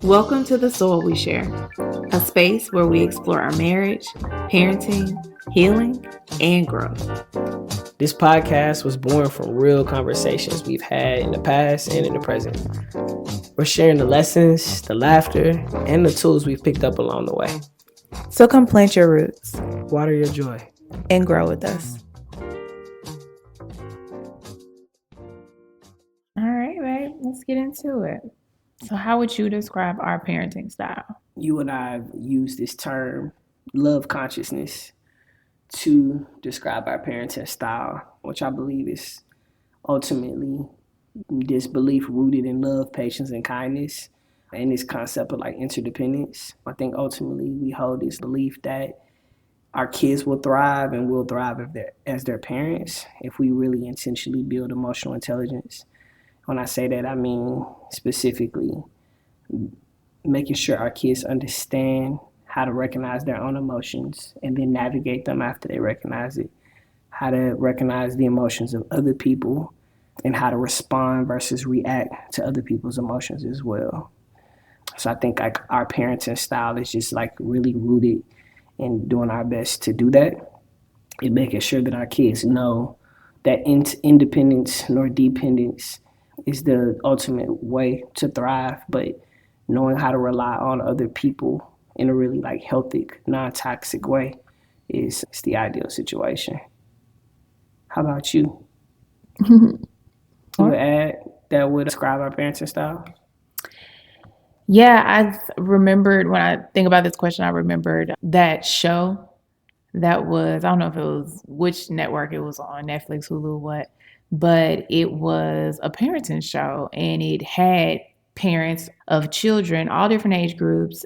Welcome to The Soil We Share, a space where we explore our marriage, parenting, healing, and growth. This podcast was born from real conversations we've had in the past and in the present. We're sharing the lessons, the laughter, and the tools we've picked up along the way. So come plant your roots, water your joy, and grow with us. All right, babe, let's get into it. So how would you describe our parenting style? You and I have used this term, love consciousness, to describe our parenting style, which I believe is ultimately this belief rooted in love, patience, and kindness, and this concept of like interdependence. I think ultimately we hold this belief that our kids will thrive and will thrive as their parents if we really intentionally build emotional intelligence. When I say that, I mean specifically making sure our kids understand how to recognize their own emotions and then navigate them after they recognize it, how to recognize the emotions of other people, and how to respond versus react to other people's emotions as well. So I think like our parenting style is just like really rooted in doing our best to do that and making sure that our kids know that independence nor dependence is the ultimate way to thrive, but knowing how to rely on other people in a really like healthy, non-toxic way is the ideal situation. How about you? You would add that would describe our parenting style? Yeah, I remembered when I think about this question, I remembered that show that was, I don't know if it was which network it was on, Netflix, Hulu, what, but it was a parenting show and it had parents of children, all different age groups,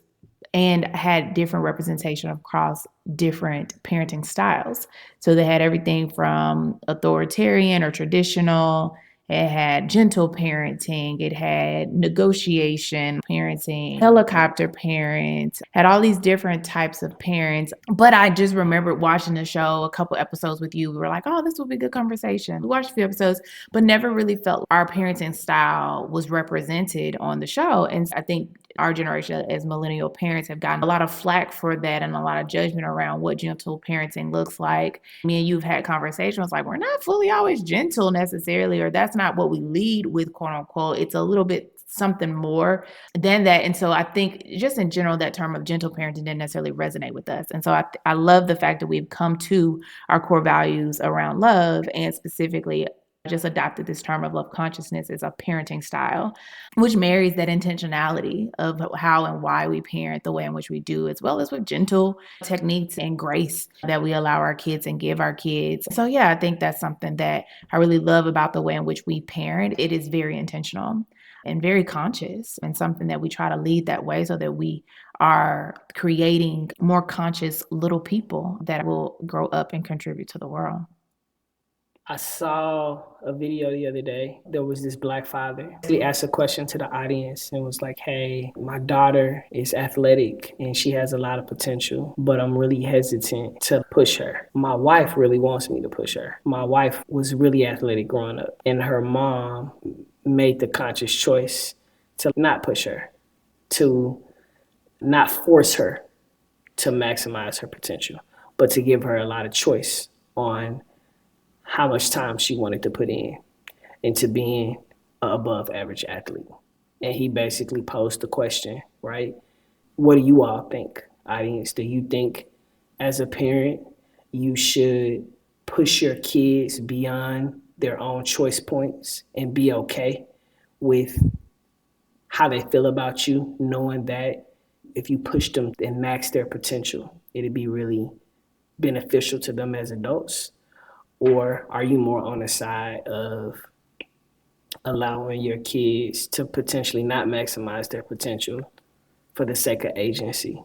and had different representation across different parenting styles. So they had everything from authoritarian or traditional. It had gentle parenting. It had negotiation parenting, helicopter parents, had all these different types of parents. But I just remembered watching the show, a couple episodes with you. We were like, oh, this will be a good conversation. We watched a few episodes, but never really felt our parenting style was represented on the show. And I think our generation as millennial parents have gotten a lot of flack for that and a lot of judgment around what gentle parenting looks like. Me and you've had conversations like we're not fully always gentle necessarily, or that's not what we lead with, quote unquote. It's a little bit something more than that. And so I think just in general, that term of gentle parenting didn't necessarily resonate with us. And so I love the fact that we've come to our core values around love and specifically just adopted this term of love consciousness as a parenting style, which marries that intentionality of how and why we parent the way in which we do, as well as with gentle techniques and grace that we allow our kids and give our kids. So yeah, I think that's something that I really love about the way in which we parent. It is very intentional and very conscious, and something that we try to lead that way so that we are creating more conscious little people that will grow up and contribute to the world. I saw a video the other day. There was this Black father. He asked a question to the audience and was like, hey, my daughter is athletic and she has a lot of potential, but I'm really hesitant to push her. My wife really wants me to push her. My wife was really athletic growing up, and her mom made the conscious choice to not push her, to not force her to maximize her potential, but to give her a lot of choice on how much time she wanted to put in into being an above average athlete. And he basically posed the question, right? What do you all think, audience? Do you think as a parent, you should push your kids beyond their own choice points and be okay with how they feel about you, knowing that if you push them and max their potential, it'd be really beneficial to them as adults? Or are you more on the side of allowing your kids to potentially not maximize their potential for the sake of agency?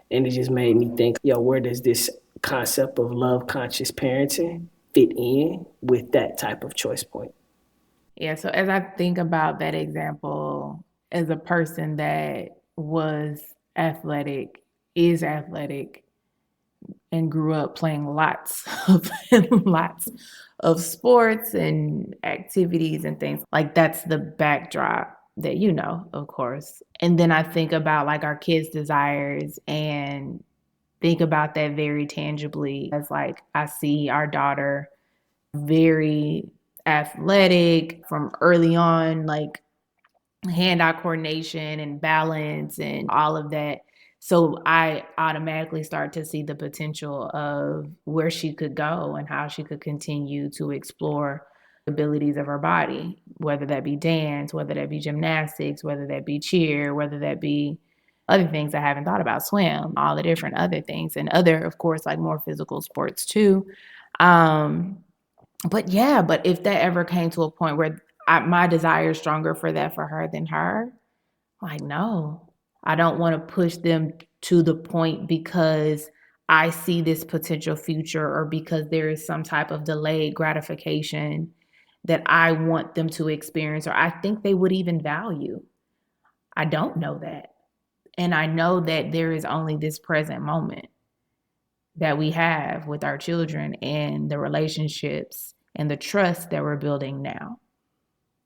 And it just made me think, where does this concept of love conscious parenting fit in with that type of choice point? Yeah, so as I think about that example, as a person that was athletic, is athletic, and grew up playing lots of sports and activities and things, like that's the backdrop that you know, of course. And then I think about like our kids' desires and think about that very tangibly as like I see our daughter very athletic from early on, like hand-eye coordination and balance and all of that. So I automatically start to see the potential of where she could go and how she could continue to explore abilities of her body, whether that be dance, whether that be gymnastics, whether that be cheer, whether that be other things I haven't thought about, swim, all the different other things, and other, of course, like more physical sports too. Um, but yeah, but if that ever came to a point where my desire is stronger for that for her than her, like, no, I don't want to push them to the point because I see this potential future or because there is some type of delayed gratification that I want them to experience or I think they would even value. I don't know that. And I know that there is only this present moment that we have with our children and the relationships and the trust that we're building now.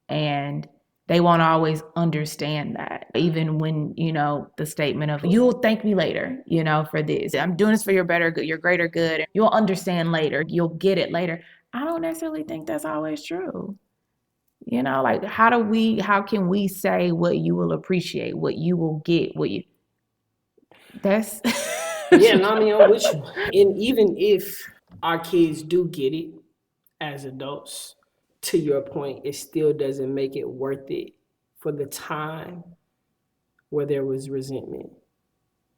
And they won't always understand that. Even when, the statement of, you'll thank me later, for this. I'm doing this for your better good, your greater good. You'll understand later. You'll get it later. I don't necessarily think that's always true. Like how can we say what you will appreciate, what you will get, that's Yeah, no, I mean, I'm with you. And even if our kids do get it as adults, to your point, it still doesn't make it worth it for the time where there was resentment,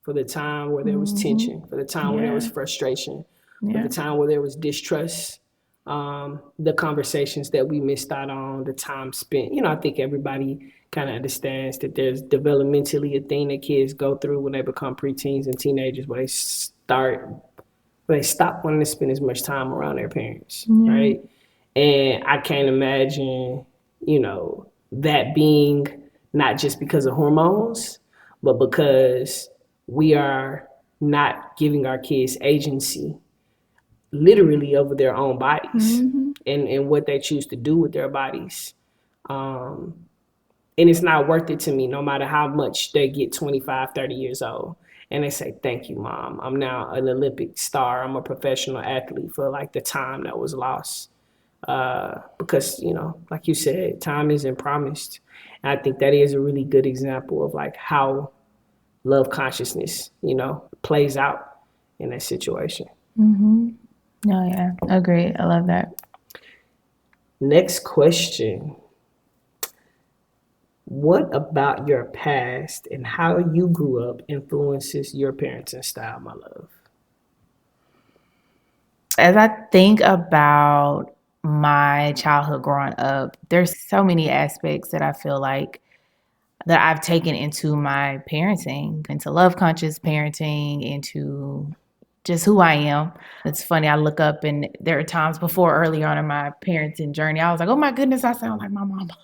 for the time where there was tension, for the time where there was frustration, for the time where there was distrust, the conversations that we missed out on, the time spent. I think everybody kind of understands that there's developmentally a thing that kids go through when they become preteens and teenagers where they stop wanting to spend as much time around their parents, right? And I can't imagine, that being not just because of hormones, but because we are not giving our kids agency literally over their own bodies and what they choose to do with their bodies. And it's not worth it to me, no matter how much they get 25, 30 years old. And they say, thank you, Mom. I'm now an Olympic star. I'm a professional athlete for like the time that was lost. Because, like you said, time isn't promised. And I think that is a really good example of like how love consciousness, plays out in that situation. Oh, yeah. Agreed. I love that. Next question. What about your past and how you grew up influences your parenting style, my love? As I think about my childhood growing up, there's so many aspects that I feel like that I've taken into my parenting, into love conscious parenting, into just who I am. It's funny, I look up and there are times before early on in my parenting journey, I was like, oh my goodness, I sound like my mama.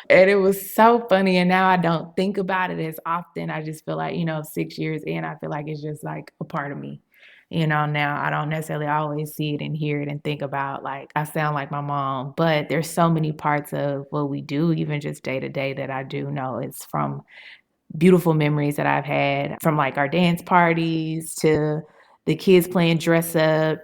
And it was so funny. And now I don't think about it as often. I just feel like, 6 years in, I feel like it's just like a part of me. Now I don't necessarily always see it and hear it and think about like I sound like my mom, but there's so many parts of what we do, even just day to day, that I do know it's from beautiful memories that I've had, from like our dance parties to the kids playing dress up,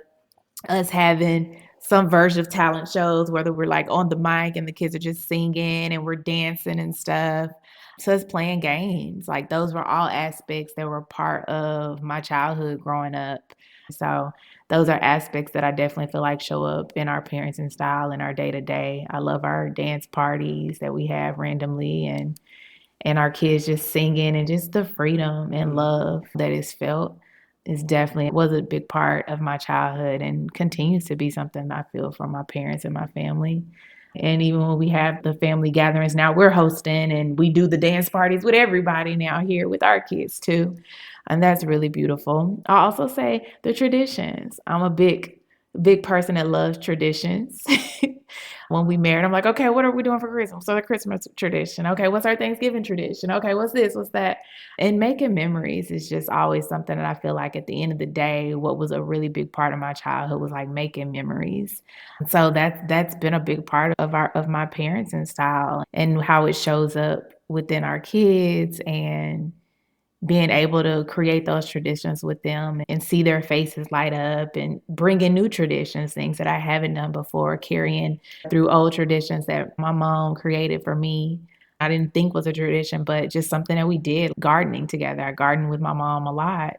us having some version of talent shows, whether we're like on the mic and the kids are just singing and we're dancing and stuff, to us playing games. Like those were all aspects that were part of my childhood growing up. So those are aspects that I definitely feel like show up in our parenting style in our day to day. I love our dance parties that we have randomly and our kids just singing, and just the freedom and love that is felt is definitely was a big part of my childhood and continues to be something I feel from my parents and my family. And even when we have the family gatherings now, we're hosting and we do the dance parties with everybody now here with our kids too. And that's really beautiful. I'll also say the traditions. I'm a big big person that loves traditions. When we married, I'm like, okay, what are we doing for Christmas? So the Christmas tradition. Okay, what's our Thanksgiving tradition? Okay, what's this? What's that? And making memories is just always something that I feel like at the end of the day, what was a really big part of my childhood was like making memories. So that's been a big part of my parenting style and how it shows up within our kids and being able to create those traditions with them and see their faces light up and bring in new traditions, things that I haven't done before, carrying through old traditions that my mom created for me. I didn't think was a tradition, but just something that we did, gardening together. I gardened with my mom a lot.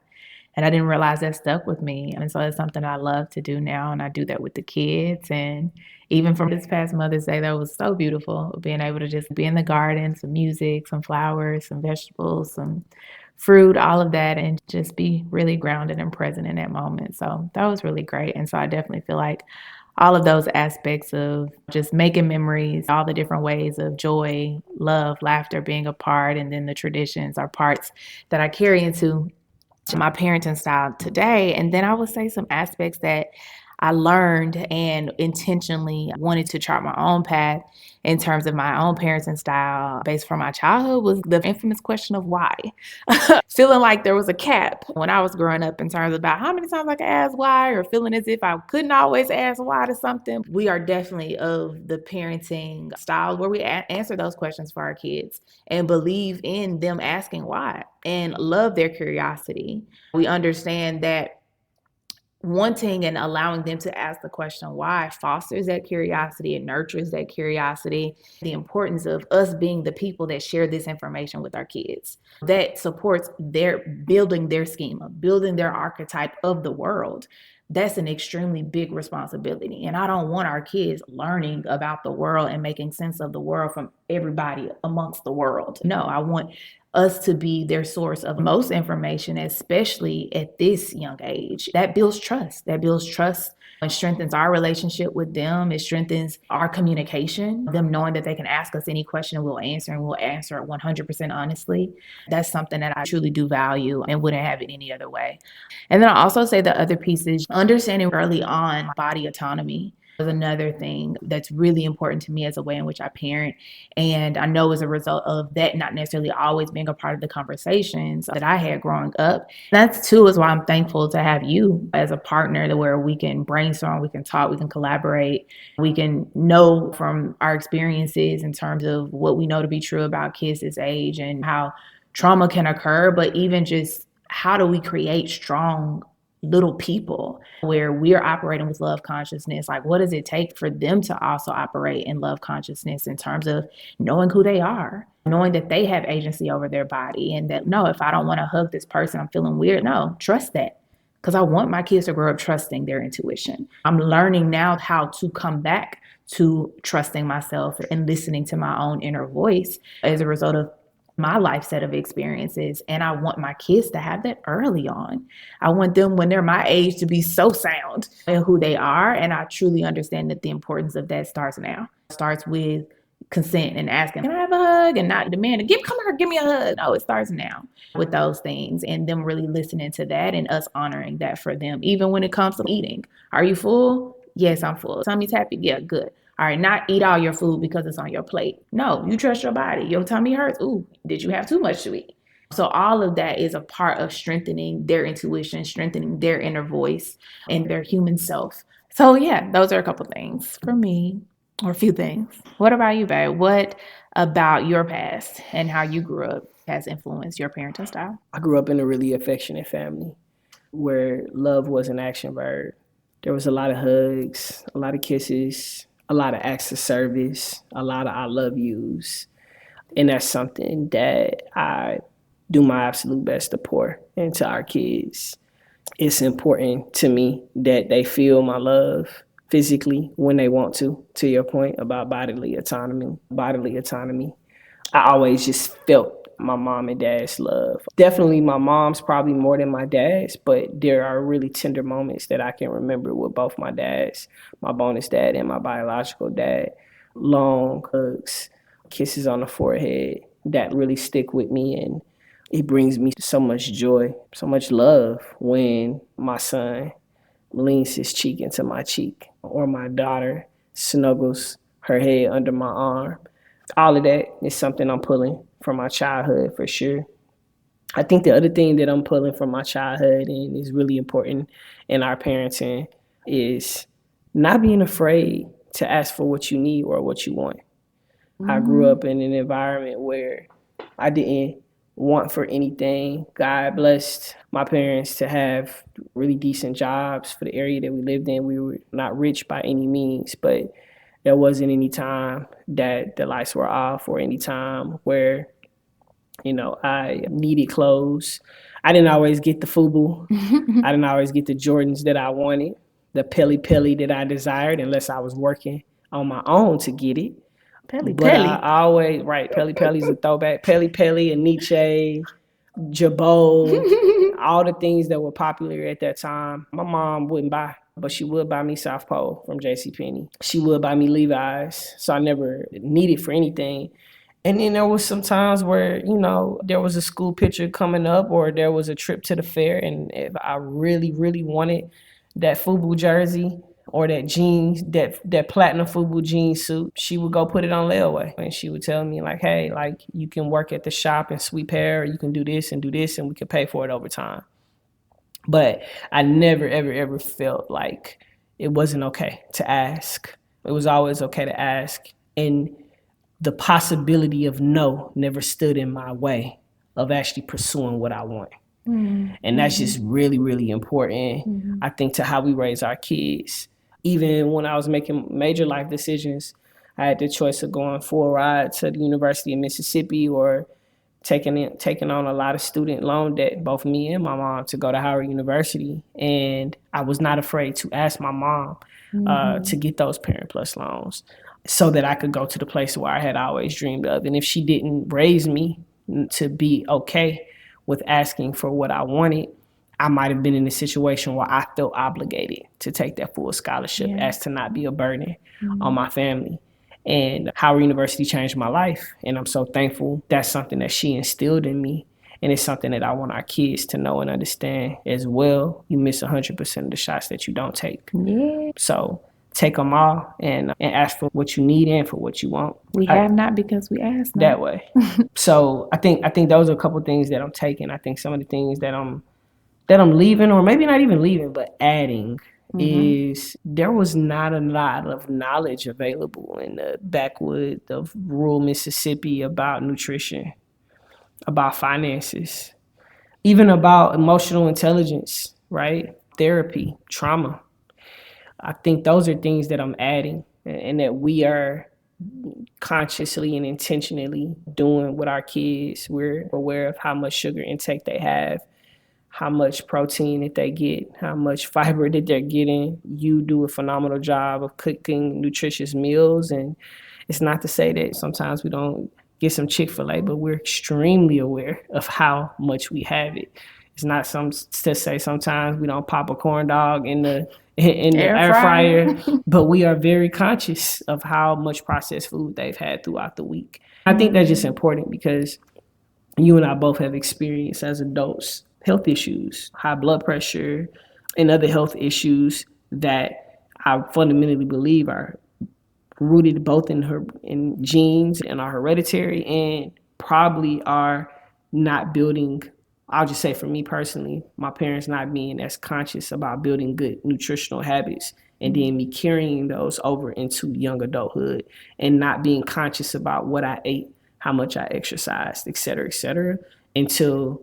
And I didn't realize that stuck with me. And so it's something I love to do now. And I do that with the kids. And even from this past Mother's Day, that was so beautiful, being able to just be in the garden, some music, some flowers, some vegetables, some fruit, all of that, and just be really grounded and present in that moment. So that was really great. And so I definitely feel like all of those aspects of just making memories, all the different ways of joy, love, laughter being a part, and then the traditions are parts that I carry into to my parenting style today. And then I would say some aspects that I learned and intentionally wanted to chart my own path in terms of my own parenting style based from my childhood was the infamous question of why. Feeling like there was a cap when I was growing up in terms about how many times I could ask why, or feeling as if I couldn't always ask why to something. We are definitely of the parenting style where we answer those questions for our kids and believe in them asking why and love their curiosity. We understand that wanting and allowing them to ask the question why fosters that curiosity and nurtures that curiosity. The importance of us being the people that share this information with our kids that supports their building their schema, building their archetype of the world. That's an extremely big responsibility. And I don't want our kids learning about the world and making sense of the world from everybody amongst the world. No, I want us to be their source of most information, especially at this young age. That builds trust. That builds trust and strengthens our relationship with them. It strengthens our communication, them knowing that they can ask us any question and we'll answer it 100% honestly. That's something that I truly do value and wouldn't have it any other way. And then I also say the other piece is understanding early on body autonomy is another thing that's really important to me as a way in which I parent. And I know as a result of that not necessarily always being a part of the conversations that I had growing up. That's too is why I'm thankful to have you as a partner to where we can brainstorm, we can talk, we can collaborate, we can know from our experiences in terms of what we know to be true about kids this age and how trauma can occur, but even just how do we create strong little people where we're operating with love consciousness? Like, what does it take for them to also operate in love consciousness in terms of knowing who they are, knowing that they have agency over their body, and that no, if I don't want to hug this person, I'm feeling weird. No, trust that. Because I want my kids to grow up trusting their intuition. I'm learning now how to come back to trusting myself and listening to my own inner voice as a result of my life set of experiences. And I want my kids to have that early on. I want them when they're my age to be so sound in who they are. And I truly understand that the importance of that starts now. It starts with consent and asking, can I have a hug? And not demanding, come here, give me a hug. No, it starts now with those things and them really listening to that and us honoring that for them. Even when it comes to eating. Are you full? Yes, I'm full. Tummy's happy? Yeah, good. All right, not eat all your food because it's on your plate. No, you trust your body. Your tummy hurts. Ooh, did you have too much to eat? So all of that is a part of strengthening their intuition, strengthening their inner voice and their human self. So yeah, those are a couple things for me, or a few things. What about you, babe? What about your past and how you grew up has influenced your parenting style? I grew up in a really affectionate family where love was an action verb. There was a lot of hugs, a lot of kisses, a lot of acts of service, a lot of I love yous. And that's something that I do my absolute best to pour into our kids. It's important to me that they feel my love physically when they want to your point about bodily autonomy. I always just felt my mom and dad's love. Definitely my mom's probably more than my dad's, but there are really tender moments that I can remember with both my dads, my bonus dad and my biological dad. Long hugs, kisses on the forehead that really stick with me, and it brings me so much joy, so much love when my son leans his cheek into my cheek, or my daughter snuggles her head under my arm. All of that is something I'm pulling from my childhood for sure. I think the other thing that I'm pulling from my childhood and is really important in our parenting is not being afraid to ask for what you need or what you want. I grew up in an environment where I didn't want for anything. God blessed my parents to have really decent jobs for the area that we lived in. We were not rich by any means, but there wasn't any time that the lights were off or any time where, I needed clothes. I didn't always get the FUBU. I didn't always get the Jordans that I wanted, the Pele Pele that I desired, unless I was working on my own to get it. Pele But Pele. I always, right, Pele Pele's a throwback. Pele Pele and Nietzsche, Jabot, all the things that were popular at that time. My mom wouldn't buy, but she would buy me South Pole from JCPenney. She would buy me Levi's, so I never needed for anything. And then there was some times where, there was a school picture coming up or there was a trip to the fair, and if I really, really wanted that FUBU jersey or that jeans, that platinum FUBU jean suit, she would go put it on layaway. And she would tell me like, hey, like you can work at the shop and sweep hair, or you can do this and we can pay for it over time. But I never, ever, ever felt like it wasn't okay to ask. It was always okay to ask. And the possibility of no never stood in my way of actually pursuing what I want. Mm-hmm. And that's just really, really important, I think, to how we raise our kids. Even when I was making major life decisions, I had the choice of going for a ride to the University of Mississippi or taking on a lot of student loan debt, both me and my mom, to go to Howard University. And I was not afraid to ask my mom to get those Parent Plus loans, so that I could go to the place where I had always dreamed of. And if she didn't raise me to be okay with asking for what I wanted, I might have been in a situation where I felt obligated to take that full scholarship as to not be a burden on my family. And Howard University changed my life. And I'm so thankful. That's something that she instilled in me. And it's something that I want our kids to know and understand as well. You miss 100% of the shots that you don't take. Yeah. So take them all and ask for what you need and for what you want. We have not because we ask not. That way. So I think those are a couple of things that I'm taking. I think some of the things that I'm leaving, or maybe not even leaving, but adding, is there was not a lot of knowledge available in the backwoods of rural Mississippi about nutrition, about finances, even about emotional intelligence, right? Therapy, trauma. I think those are things that I'm adding and that we are consciously and intentionally doing with our kids. We're aware of how much sugar intake they have, how much protein that they get, how much fiber that they're getting. You do a phenomenal job of cooking nutritious meals. And it's not to say that sometimes we don't get some Chick-fil-A, but we're extremely aware of how much we have it. It's not to say sometimes we don't pop a corn dog in the air fryer, but we are very conscious of how much processed food they've had throughout the week. I think that's just important because you and I both have experienced as adults health issues, high blood pressure, and other health issues that I fundamentally believe are rooted both in genes and are hereditary, and probably are not building. I'll just say for me personally, my parents not being as conscious about building good nutritional habits, and then me carrying those over into young adulthood and not being conscious about what I ate, how much I exercised, et cetera, until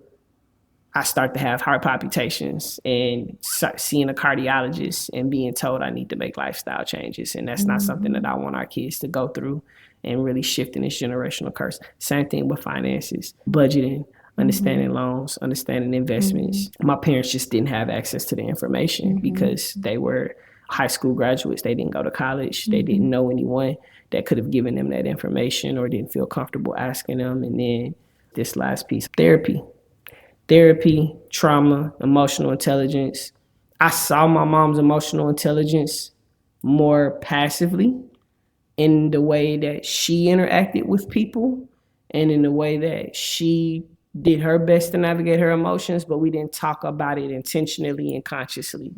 I start to have heart palpitations and seeing a cardiologist and being told I need to make lifestyle changes. And that's not something that I want our kids to go through, and really shifting this generational curse. Same thing with finances, budgeting, understanding loans, understanding investments. My parents just didn't have access to the information because they were high school graduates. They didn't go to college. They didn't know anyone that could have given them that information or didn't feel comfortable asking them. And then this last piece, therapy, trauma, emotional intelligence. I saw my mom's emotional intelligence more passively in the way that she interacted with people and in the way that she did her best to navigate her emotions, but we didn't talk about it intentionally and consciously.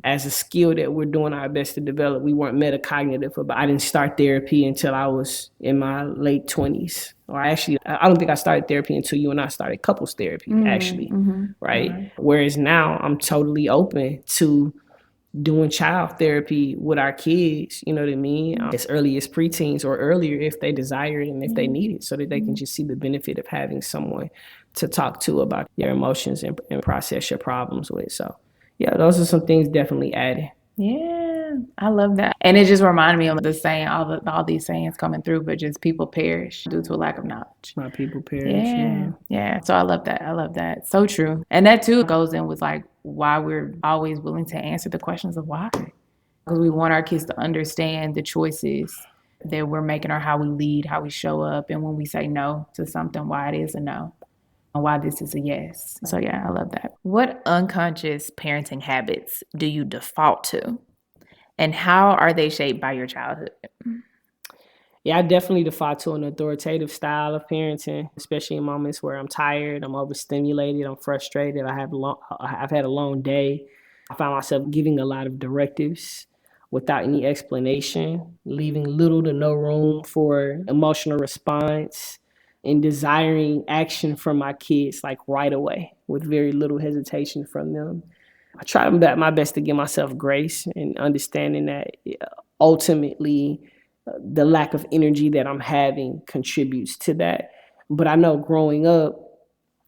As a skill that we're doing our best to develop, we weren't metacognitive about. I didn't start therapy until I was in my late 20s. Or actually, I don't think I started therapy until you and I started couples therapy, actually, right? Whereas now I'm totally open to doing child therapy with our kids, you know what I mean? As early as preteens or earlier if they desire it and if they need it, so that they can just see the benefit of having someone to talk to about your emotions and process your problems with. So yeah, those are some things definitely added. Yeah, I love that. And it just reminded me of the saying, all these sayings coming through, but just people perish due to a lack of knowledge. My people perish. Yeah. So I love that. I love that. So true. And that too goes in with like why we're always willing to answer the questions of why. Because we want our kids to understand the choices that we're making or how we lead, how we show up. And when we say no to something, why it is a no and why this is a yes. So yeah, I love that. What unconscious parenting habits do you default to? And how are they shaped by your childhood? Yeah, I definitely default to an authoritative style of parenting, especially in moments where I'm tired, I'm overstimulated, I'm frustrated, I've had a long day. I find myself giving a lot of directives without any explanation, leaving little to no room for emotional response and desiring action from my kids like right away with very little hesitation from them. I try my best to give myself grace and understanding that ultimately the lack of energy that I'm having contributes to that. But I know growing up,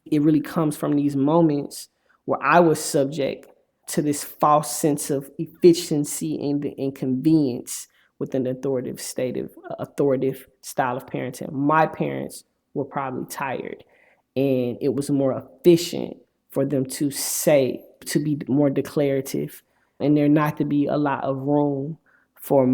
it really comes from these moments where I was subject to this false sense of efficiency and convenience with an authoritative style of parenting. My parents were probably tired, and it was more efficient for them to be more declarative, and there not to be a lot of room for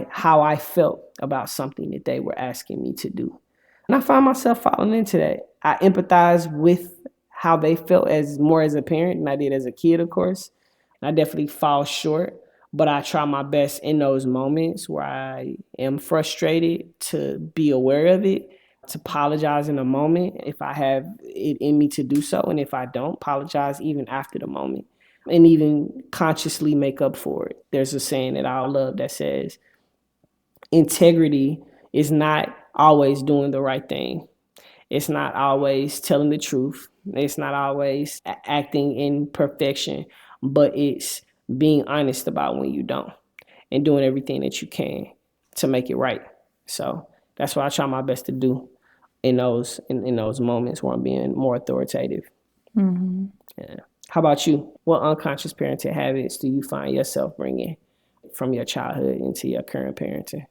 how I felt about something that they were asking me to do. And I find myself falling into that. I empathize with how they felt more as a parent than I did as a kid, of course. I definitely fall short, but I try my best in those moments where I am frustrated to be aware of it, to apologize in a moment if I have it in me to do so. And if I don't, apologize even after the moment and even consciously make up for it. There's a saying that I love that says, integrity is not always doing the right thing. It's not always telling the truth. It's not always acting in perfection, but it's being honest about when you don't and doing everything that you can to make it right. So that's what I try my best to do in those moments where I'm being more authoritative. Yeah. How about you? What unconscious parenting habits do you find yourself bringing from your childhood into your current parenting?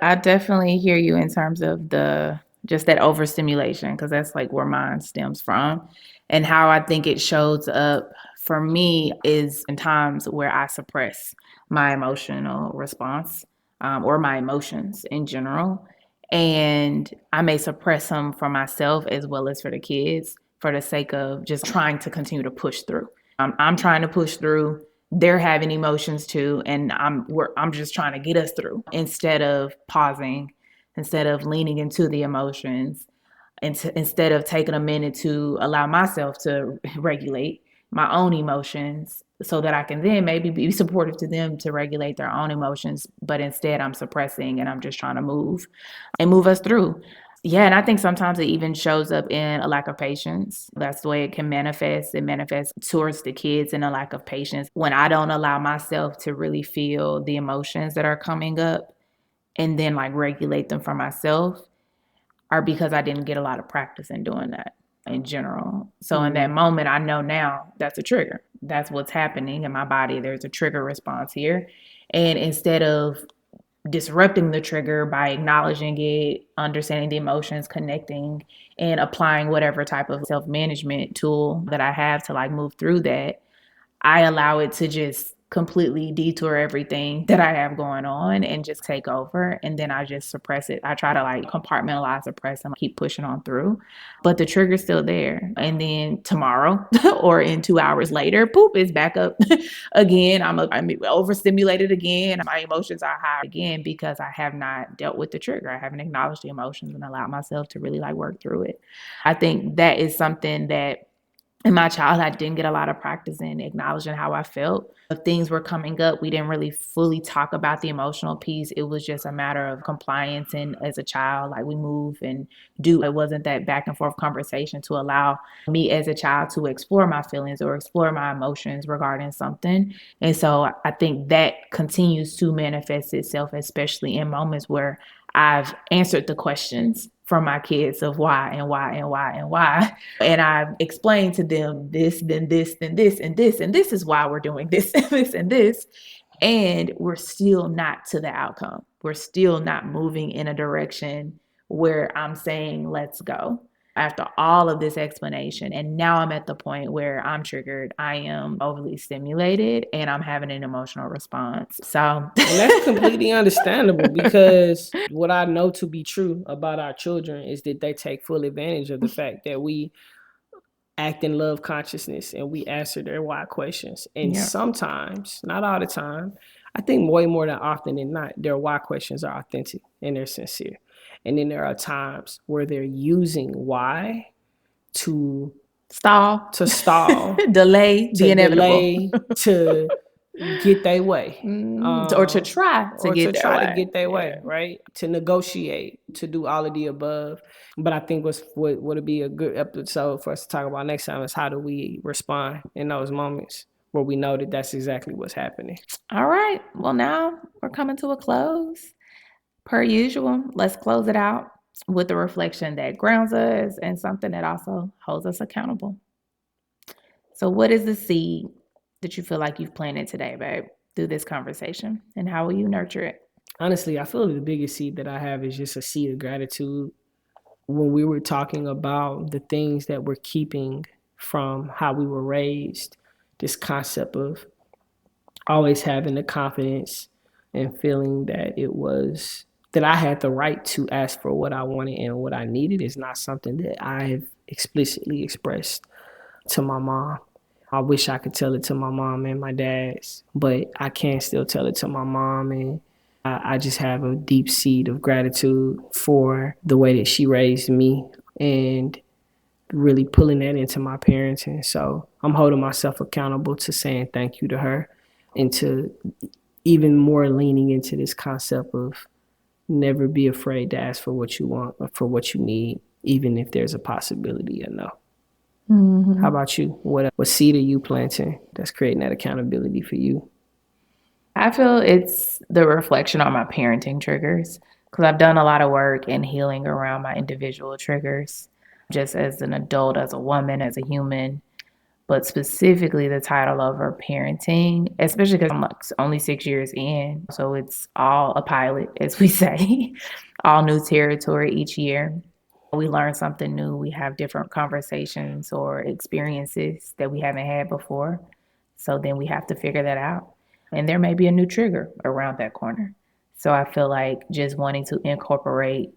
I definitely hear you in terms of just that overstimulation, because that's like where mine stems from. And how I think it shows up for me is in times where I suppress my emotional response, or my emotions in general. And I may suppress them for myself as well as for the kids for the sake of just trying to continue to push through. I'm trying to push through. They're having emotions too, and I'm just trying to get us through instead of pausing, instead of leaning into the emotions, and instead of taking a minute to allow myself to regulate my own emotions so that I can then maybe be supportive to them to regulate their own emotions. But instead, I'm suppressing and I'm just trying to move us through. Yeah, and I think sometimes it even shows up in a lack of patience. That's the way it can manifest. It manifests towards the kids in a lack of patience. When I don't allow myself to really feel the emotions that are coming up and then like regulate them for myself, are because I didn't get a lot of practice in doing that in general. So in that moment, I know now that's a trigger. That's what's happening in my body. There's a trigger response here. And instead of disrupting the trigger by acknowledging it, understanding the emotions, connecting, and applying whatever type of self-management tool that I have to like move through that, I allow it to just completely detour everything that I have going on and just take over. And then I just suppress it. I try to like compartmentalize, suppress, and keep pushing on through. But the trigger's still there. And then tomorrow or in 2 hours later, poop, is back up again. I'm overstimulated again. My emotions are high again because I have not dealt with the trigger. I haven't acknowledged the emotions and allowed myself to really like work through it. I think that is something that in my childhood, I didn't get a lot of practice in acknowledging how I felt. If things were coming up, we didn't really fully talk about the emotional piece. It was just a matter of compliance. And as a child, like we move and do. It wasn't that back and forth conversation to allow me as a child to explore my feelings or explore my emotions regarding something. And so I think that continues to manifest itself, especially in moments where I've answered the questions from my kids of why and why and why and why. And I've explained to them this, then this, then this, and this, and this is why we're doing this, and this, and this. And we're still not to the outcome. We're still not moving in a direction where I'm saying, let's go. After all of this explanation, and now I'm at the point where I'm triggered, I am overly stimulated, and I'm having an emotional response. So and that's completely understandable, because what I know to be true about our children is that they take full advantage of the fact that we act in love consciousness and we answer their why questions. And sometimes, not all the time, I think way more than often than not, their why questions are authentic and they're sincere. And then there are times where they're using why to stall, delay the inevitable, to get their way, or to try to get their way, right? To negotiate, to do all of the above. But I think what would be a good episode for us to talk about next time is how do we respond in those moments where we know that that's exactly what's happening. All right. Well, now we're coming to a close. Per usual, let's close it out with a reflection that grounds us and something that also holds us accountable. So what is the seed that you feel like you've planted today, babe, through this conversation? And how will you nurture it? Honestly, I feel the biggest seed that I have is just a seed of gratitude. When we were talking about the things that we're keeping from how we were raised, this concept of always having the confidence and feeling that I had the right to ask for what I wanted and what I needed is not something that I have explicitly expressed to my mom. I wish I could tell it to my mom and my dad's, but I can still tell it to my mom, and I just have a deep seed of gratitude for the way that she raised me and really pulling that into my parenting. So I'm holding myself accountable to saying thank you to her and to even more leaning into this concept of never be afraid to ask for what you want or for what you need, even if there's a possibility or no. Mm-hmm. How about you? What seed are you planting that's creating that accountability for you? I feel it's the reflection on my parenting triggers, because I've done a lot of work in healing around my individual triggers, just as an adult, as a woman, as a human. But specifically the title of her parenting, especially because I'm like only 6 years in. So it's all a pilot, as we say, all new territory each year. We learn something new. We have different conversations or experiences that we haven't had before. So then we have to figure that out. And there may be a new trigger around that corner. So I feel like just wanting to incorporate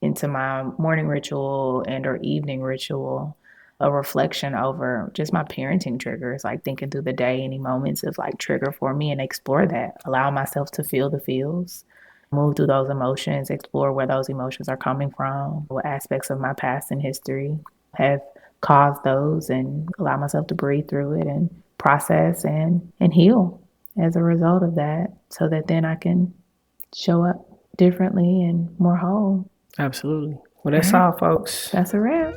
into my morning ritual and or evening ritual a reflection over just my parenting triggers, like thinking through the day, any moments of like trigger for me, and explore that, allow myself to feel the feels, move through those emotions, explore where those emotions are coming from, what aspects of my past and history have caused those, and allow myself to breathe through it and process and heal as a result of that, so that then I can show up differently and more whole. Absolutely. Well, that's all, folks. That's a wrap.